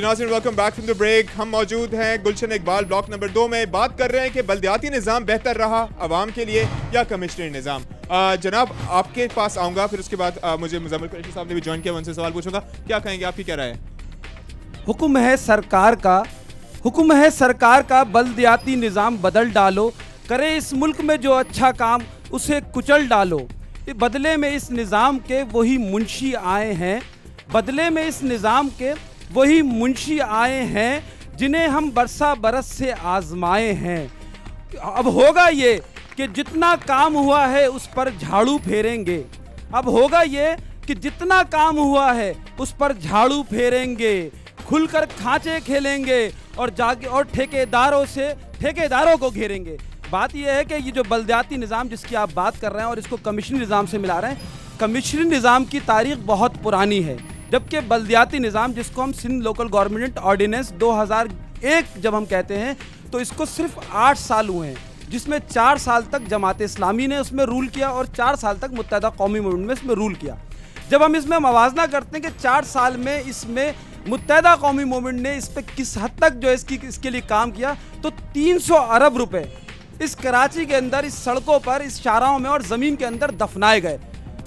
जी नाज़रीन, welcome back from the break. हम मौजूद हैं गुलशन इकबाल ब्लॉक नंबर 2 में। बात कर रहे हैं कि बल्दियाती निज़ाम बेहतर रहा आवाम के लिए या कमिश्नरी निज़ाम। जनाब आपके पास आऊँगा, फिर उसके बाद मुझे मुज़म्मिल कुरैशी साहब ने भी ज्वाइन किया, उनसे सवाल पूछूंगा। क्या कहेंगे, आपकी क्या राय है? हुक्म है सरकार का बल्दियाती निज़ाम बदल डालो, करे इस मुल्क में जो अच्छा काम उसे कुचल डालो। बदले में इस निज़ाम के वही मुंशी आए हैं, बदले में इस निज़ाम के वही मुंशी आए हैं जिन्हें हम बरसा बरस से आजमाए हैं। अब होगा ये कि जितना काम हुआ है उस पर झाड़ू फेरेंगे, अब होगा ये कि जितना काम हुआ है उस पर झाड़ू फेरेंगे, खुलकर खांचे खेलेंगे और ठेकेदारों को घेरेंगे। बात यह है कि ये जो बल्दियाती निज़ाम जिसकी आप बात कर रहे हैं और इसको कमिश्नरी निज़ाम से मिला रहे हैं, कमिश्नरी निज़ाम की तारीख बहुत पुरानी है, जबकि बल्दियाती निज़ाम जिसको हम सिंध लोकल गवर्नमेंट ऑर्डिनेंस 2001 जब हम कहते हैं तो इसको सिर्फ 8 साल हुए हैं, जिसमें 4 साल तक जमात इस्लामी ने उसमें रूल किया और 4 साल तक मुत्तहदा कौमी मूवमेंट में इसमें रूल किया। जब हम इसमें मवाजना करते हैं कि 4 साल में इसमें मुत्तहदा कौमी मूवमेंट ने इस पर किस हद तक जो इसके लिए काम किया, तो 300 अरब रुपए इस कराची के अंदर, इस सड़कों पर, इस शाहराहों में और ज़मीन के अंदर दफनाए गए,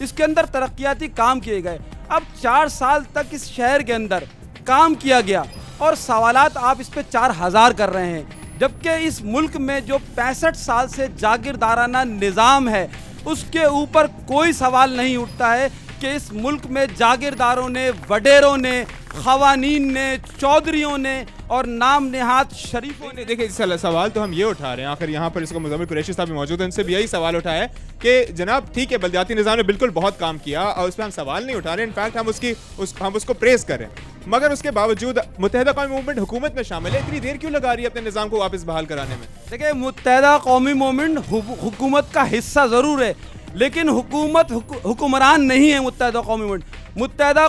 इसके अंदर तरक्याती काम किए गए। अब 4 साल तक इस शहर के अंदर काम किया गया और सवालात आप इस पे 4000 कर रहे हैं, जबकि इस मुल्क में जो 65 साल से जागीरदाराना निज़ाम है उसके ऊपर कोई सवाल नहीं उठता है कि इस मुल्क में जागीरदारों ने, वडेरों ने, खवानीन ने, चौधरियों ने और नाम नेहात शरीफों ने। देखिए सवाल तो हम ये उठा रहे हैं, आखिर यहाँ पर इसको मुज़म्मिल कुरैशी साहब भी मौजूद हैं, उनसे भी यही सवाल उठाया है कि जनाब ठीक है, बल्दियाती निज़ाम ने बिल्कुल बहुत काम किया और उस पर हम सवाल नहीं उठा रहे, इनफैक्ट हम उसको प्रेस कर रहे हैं, मगर उसके बावजूद मुत्तहदा कौमी मूवमेंट हुकूमत में शामिल है, इतनी देर क्यों लगा रही है अपने निज़ाम को वापस बहाल कराने में? देखिए, मुत्तहदा कौमी मूवमेंट हुकूमत का हिस्सा ज़रूर है, लेकिन हुकूमत हुक्मरान नहीं है। मुत्तहदा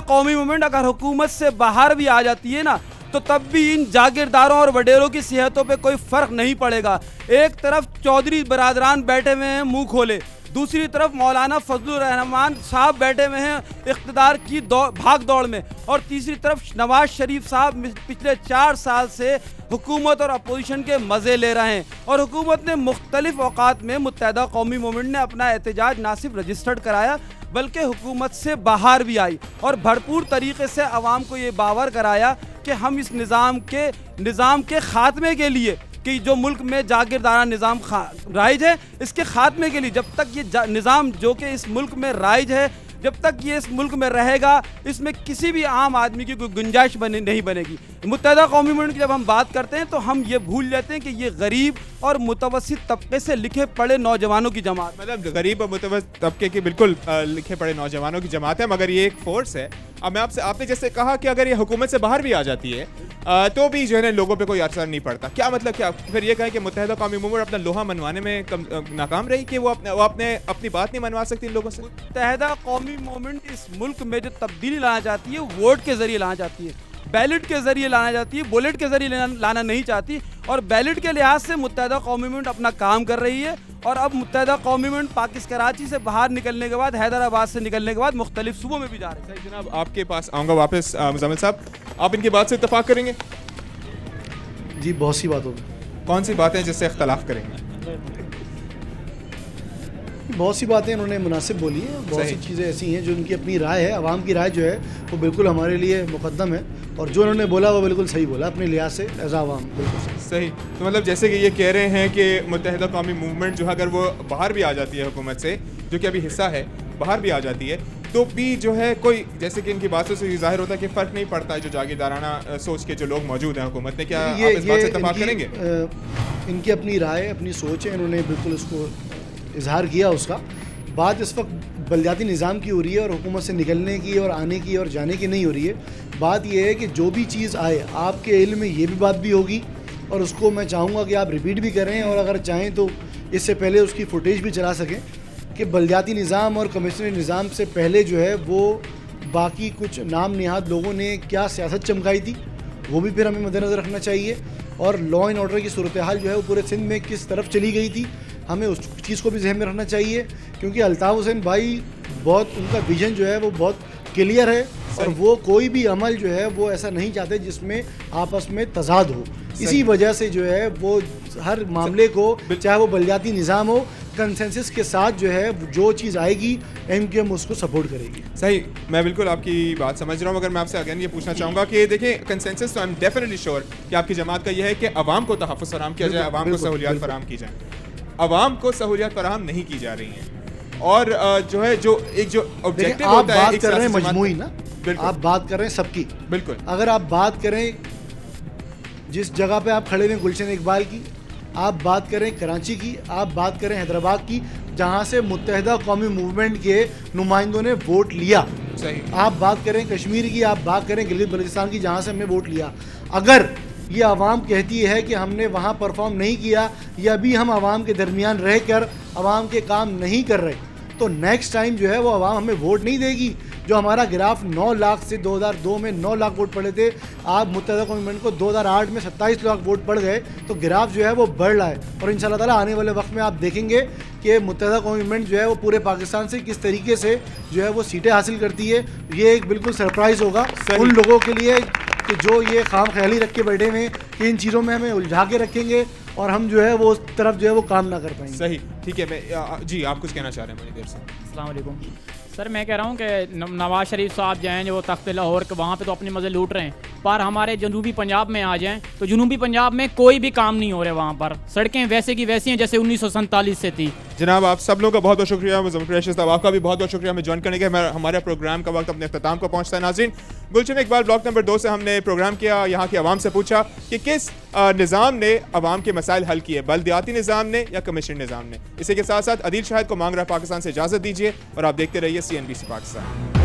कौमी मूवमेंट अगर हुकूमत से बाहर भी आ जाती है ना, तो तब भी इन जागीरदारों और वडेरों की सेहतों पे कोई फ़र्क नहीं पड़ेगा। एक तरफ चौधरी बरादरान बैठे हुए हैं मुंह खोले, दूसरी तरफ मौलाना फजलुर रहमान साहब बैठे हुए हैं इख्तिदार की भाग दौड़ में, और तीसरी तरफ नवाज शरीफ साहब पिछले 4 साल से हुकूमत और अपोजिशन के मज़े ले रहे हैं। और हुकूमत ने मुख्तलिफ औकात में मुत्तहदा कौमी मूवमेंट ने अपना एहतजाज ना सिर्फ रजिस्टर्ड कराया बल्कि हुकूमत से बाहर भी आई और भरपूर तरीके से आवाम को ये बावर कराया कि हम इस निज़ाम के ख़ात्मे के लिए, कि जो मुल्क में जागीरदारा निज़ाम राइज है, इसके ख़ात्मे के लिए जब तक ये निज़ाम जो कि इस मुल्क में राइज है, जब तक ये इस मुल्क में रहेगा, इसमें किसी भी आम आदमी की कोई गुंजाइश नहीं बनेगी। मुत्तहदा कौमी मूवमेंट की जब हम बात करते हैं तो हम ये भूल जाते हैं कि ये गरीब और मुतवस्सित तबके से लिखे पढ़े नौजवानों की जमात, मतलब गरीब और मुतवस्सित तबके की बिल्कुल लिखे पढ़े नौजवानों की जमात है, मगर ये एक फोर्स है। अब मैं आपने जैसे कहा कि अगर ये हुकूमत से बाहर भी आ जाती है तो भी जो है लोगों पे कोई असर नहीं पड़ता, क्या मतलब, क्या फिर ये कहें कि मुत्तहदा कौमी मूवमेंट अपना लोहा मनवाने में नाकाम रही कि वो अपनी बात नहीं मनवा सकती इन लोगों से? मुत्तहदा कौमी मूवमेंट इस मुल्क में जो तब्दीली लाना चाहती है, वोट के जरिए लाना चाहती है, बैलेट के जरिए लाना चाहती है, बुलेट के जरिए लाना नहीं चाहती। और बैलेट के लिहाज से मुत्तहदा कौमी मूवमेंट अपना काम कर रही है। और अब मुत्तहदा कौमी मूवमेंट कराची से बाहर निकलने के बाद, हैदराबाद से निकलने के बाद मुख्तलिफ सूबों में भी जा रहे हैं। जनाब आपके पास आऊँगा वापस, मुज़म्मिल साहब आप इनकी बात से इत्तफाक करेंगे? जी, बहुत सी बातों में। कौन सी बातें जिससे इख्तलाफ करेंगे? बहुत सी बातें उन्होंने मुनासिब बोली हैं, बहुत सी चीज़ें ऐसी हैं जो उनकी अपनी राय है, आवाम की राय जो है वो बिल्कुल हमारे लिए मुकद्दम है, और जो उन्होंने बोला वो बिल्कुल सही बोला अपने लिहाज से, एज आवाम बिल्कुल सही। तो मतलब जैसे कि ये कह रहे हैं कि मुत्तहदा कौमी मूवमेंट जो है अगर वो बाहर भी आ जाती है हुकूमत से, जो कि अभी हिस्सा है, बाहर भी आ जाती है, तो भी जो है कोई, जैसे कि इनकी बातों से ये जाहिर होता है कि फ़र्क नहीं पड़ता है जो जागीरदाराना सोच के जो लोग मौजूद हैं हुकूमत में। क्या आप इस बात से इत्तफाक करेंगे? इनकी अपनी राय, अपनी सोच है, इन्होंने बिल्कुल इसको इजहार किया उसका। बात इस वक्त बल्दियाती निज़ाम की हो रही है और हुकूमत से निकलने की और आने की और जाने की नहीं हो रही है। बात यह है कि जो भी चीज़ आए, आपके इल्म में ये भी बात भी होगी और उसको मैं चाहूँगा कि आप रिपीट भी करें, और अगर चाहें तो इससे पहले उसकी फुटेज भी चला सकें कि बल्दियाती निज़ाम और कमिश्नरी निज़ाम से पहले जो है वो बाकी कुछ नाम निहाद लोगों ने क्या सियासत चमकाई थी, वो भी फिर हमें मद्देनज़र रखना चाहिए। और लॉ एंड ऑर्डर की सूरत हाल जो है वो पूरे सिंध में किस तरफ चली गई थी, हमें उस चीज़ को भी जहन में रखना चाहिए, क्योंकि अल्ताफ़ हुसैन भाई बहुत, उनका विजन जो है वो बहुत क्लियर है, और वो कोई भी अमल जो है वो ऐसा नहीं चाहते जिसमें आपस में तजाद हो। इसी वजह से जो है वो हर मामले को, चाहे वो बलदियाती निज़ाम हो, कंसेंसस के साथ जो है जो चीज़ आएगी एमक्यूएम उसको सपोर्ट करेगी। सही, मैं बिल्कुल आपकी बात समझ रहा हूँ। मगर मैं आपसे अगेन ये पूछना चाहूँगा कि देखिए कंसेंसस तो आई एम डेफिनेटली श्योर कि आपकी जमात का यह है कि अवाम को तहफ़्फ़ुज़ फराहम किया जाए, अवाम को सहूलियात फराहम की जाए। अवाम को सहूलियात फराहम नहीं की जा रही हैं और जो है जो ऑब्जेक्टिव आप होता है, बात कर रहे हैं मजमूई ना, आप बात कर रहे हैं सबकी। बिल्कुल, अगर आप बात करें जिस जगह पे आप खड़े हैं गुलशन इकबाल की, आप बात करें कराची की, आप बात करें हैदराबाद की, जहां से मुत्तहिदा कौमी मूवमेंट के नुमाइंदों ने वोट लिया, सही, आप बात करें कश्मीर की, आप बात करें गिलगित बल्तिस्तान की, जहां से हमने वोट लिया। अगर ये आवाम कहती है कि हमने वहाँ परफॉर्म नहीं किया या अभी हम आवाम के दरमियान रह कर आवाम के काम नहीं कर रहे, तो नेक्स्ट टाइम जो है वो आवाम हमें वोट नहीं देगी। जो हमारा ग्राफ 9 लाख से 2002 में 9 लाख वोट पड़े थे, आप मुत्तहिदा कौमी मूवमेंट को 2008 में 27 लाख वोट पड़ गए, तो ग्राफ जो है वो बढ़ रहा है। और इंशाल्लाह ताला आने वाले वक्त में आप देखेंगे कि मुत्तहिदा कौमी मूवमेंट जो है वो पूरे पाकिस्तान से किस तरीके से जो है वो सीटें हासिल करती है। ये एक बिल्कुल सरप्राइज़ होगा उन लोगों के लिए कि जो ये खाम ख्याली रख के बैठे हुए कि इन चीज़ों में हमें उलझा के रखेंगे और हम जो है वो उस तरफ जो है वो काम ना कर पाएंगे। सही, ठीक है। मैं जी आप कुछ कहना चाह रहे हैं मुझे देर से। अस्सलाम वालेकुम सर, मैं कह रहा हूँ कि नवाज़ शरीफ साहब जो हैं जो तख्त लाहौर के वहाँ पे तो अपने मज़े लूट रहे हैं, पर हमारे जनूबी पंजाब में आ जाएं तो जनूबी पंजाब में कोई भी काम नहीं हो रहा है। वहाँ पर सड़कें वैसे की वैसी हैं जैसे 1947 से थी। जनाब आप सब लोगों का बहुत बहुत शुक्रिया। मुज़फ़्फ़र कुरैशी साहब आपका भी बहुत बहुत शुक्रिया हमें ज्वाइन करने के। हमारे प्रोग्राम का वक्त अपने अख्ताम को पहुँचता है। नाज़रीन, गुलशन इकबाल ब्लॉक नंबर 2 से हमने प्रोग्राम किया, यहाँ की आवाम से पूछा कि किस निज़ाम ने आवाम के मसाइल हल किए, बल्दियाती निज़ाम ने या कमीशन निज़ाम ने। इसी के साथ साथ अदील शाहिद को मांग रहा है पाकिस्तान से इजाज़त दीजिए और आप देखते रहिए CNBC पाकिस्तान।